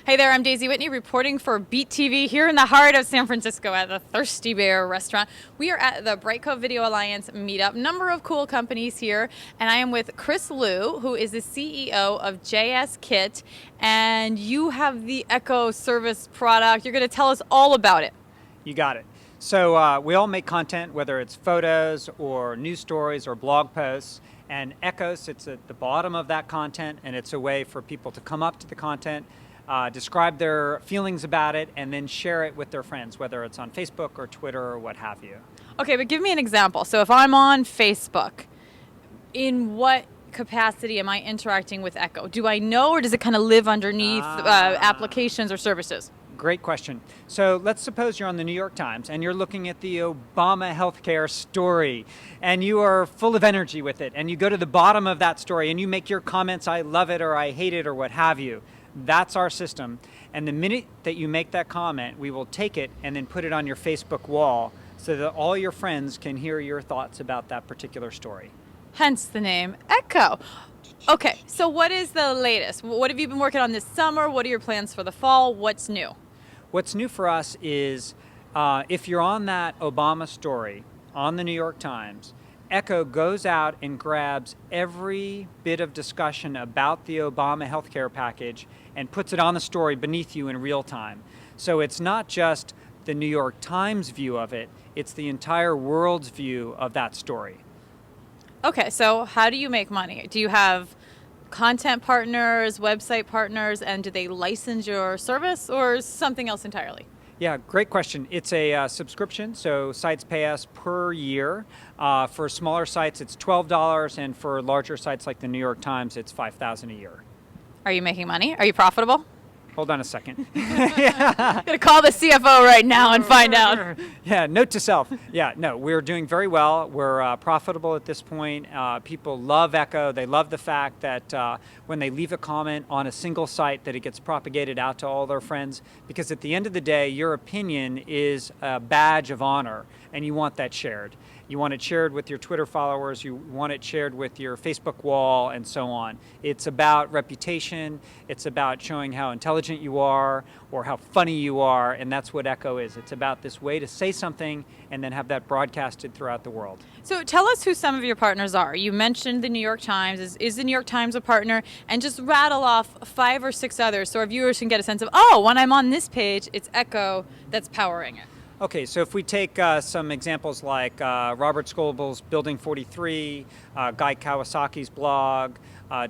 Hey there, I'm Daisy Whitney reporting for Beat TV here in the heart of San Francisco at the Thirsty Bear restaurant. We are at the Brightcove Alliance meetup. Number of cool companies here, and I am with Khris Loux, who is the CEO of JS Kit, and you have the Echo service product. You're going to tell us all about it. You got it. So we all make content, whether it's photos or news stories or blog posts, and Echo sits at the bottom of that content, and it's a way for people to come up to the content, describe their feelings about it, and then share it with their friends, whether it's on Facebook or Twitter or what have you. Okay, but give me an example. So if I'm on Facebook, in what capacity am I interacting with Echo? Do I know, or does it kind of live underneath applications or services? Great question. So let's suppose you're on the New York Times and you're looking at the Obama healthcare story and you are full of energy with it, and you go to the bottom of that story and you make your comments, I love it or I hate it or what have you. That's our system. And the minute that you make that comment, we will take it and then put it on your Facebook wall so that all your friends can hear your thoughts about that particular story. Hence the name Echo. Okay, so what is the latest? What have you been working on this summer? What are your plans for the fall? What's new? What's new for us is if you're on that Obama story on the New York Times, Echo goes out and grabs every bit of discussion about the Obama healthcare package and puts it on the story beneath you in real time. So it's not just the New York Times view of it, it's the entire world's view of that story. Okay, so how do you make money? Do you have content partners, website partners, and do they license your service or something else entirely? Yeah, great question. It's a subscription, so sites pay us per year. For smaller sites, it's $12, and for larger sites like the New York Times, it's $5,000 a year. Are you making money? Are you profitable? Hold on a second. I'm gonna call the CFO right now and find out. Yeah, note to self. Yeah, no, we're doing very well. We're profitable at this point. People love Echo. They love the fact that when they leave a comment on a single site, that it gets propagated out to all their friends. Because at the end of the day, your opinion is a badge of honor, and you want that shared. You want it shared with your Twitter followers, you want it shared with your Facebook wall, and so on. It's about reputation, it's about showing how intelligent you are or how funny you are, and that's what Echo is. It's about this way to say something and then have that broadcasted throughout the world. So tell us who some of your partners are. You mentioned the New York Times. Is the New York Times a partner? And just rattle off 5 or 6 others so our viewers can get a sense of, oh, when I'm on this page, it's Echo that's powering it. Okay, so if we take some examples like Robert Scoble's Building 43, Guy Kawasaki's blog,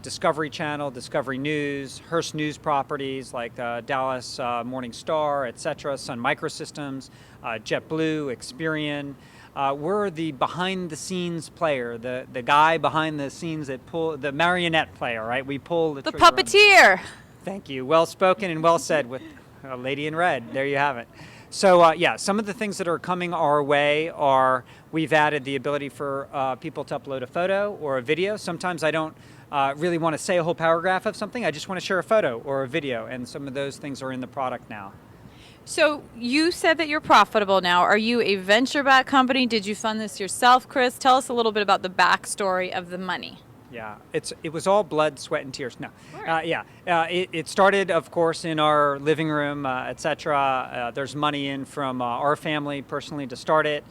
Discovery Channel, Discovery News, Hearst News properties like Dallas Morning Star, etc., Sun Microsystems, JetBlue, Experian. We're the behind-the-scenes player, the guy behind the scenes that pull, the marionette player, right? We pull the trigger. Puppeteer. Thank you. Well spoken and well said with a lady in red. There you have it. So yeah, some of the things that are coming our way are we've added the ability for people to upload a photo or a video. Sometimes I don't really want to say a whole paragraph of something. I just want to share a photo or a video, and some of those things are in the product now. So you said that you're profitable now. Are you a venture-backed company? Did you fund this yourself, Khris? Tell us a little bit about the backstory of the money. Yeah, it was all blood, sweat, and tears. No, it started, of course, in our living room, etc. There's money in from our family personally to start it.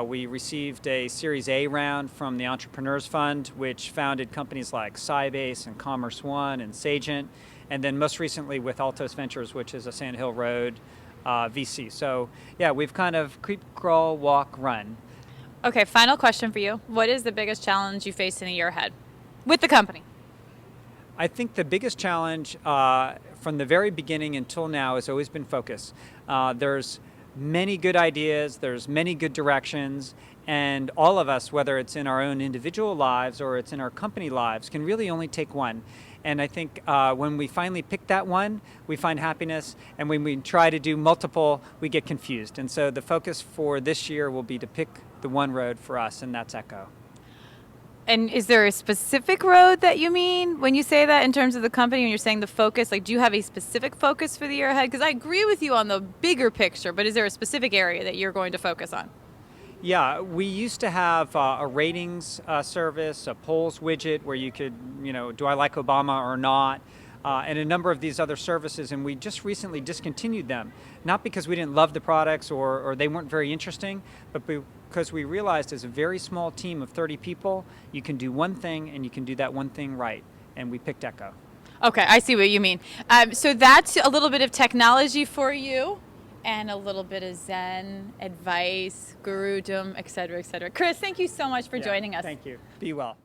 We received a Series A round from the Entrepreneurs Fund, which founded companies like Sybase and Commerce One and Sagent, and then most recently with Altos Ventures, which is a Sand Hill Road VC. So yeah, we've kind of creep, crawl, walk, run. Okay, final question for you. What is the biggest challenge you face in a year ahead with the company? I think the biggest challenge from the very beginning until now has always been focus. There's many good ideas, there's many good directions, and all of us, whether it's in our own individual lives or it's in our company lives, can really only take one. And I think when we finally pick that one, we find happiness, and when we try to do multiple, we get confused. And so the focus for this year will be to pick the one road for us, and that's Echo. And is there a specific road that you mean when you say that in terms of the company, when you're saying the focus? Like, do you have a specific focus for the year ahead? Because I agree with you on the bigger picture, but is there a specific area that you're going to focus on? Yeah, we used to have a ratings service, a polls widget where you could, do I like Obama or not? and a number of these other services, and we just recently discontinued them, not because we didn't love the products or they weren't very interesting, but because we realized as a very small team of 30 people, you can do one thing and you can do that one thing right, and we picked Echo. Okay, I see what you mean. So that's a little bit of technology for you, and a little bit of Zen, advice, gurudom, et cetera, et cetera. Khris, thank you so much for joining us. Thank you. Be well.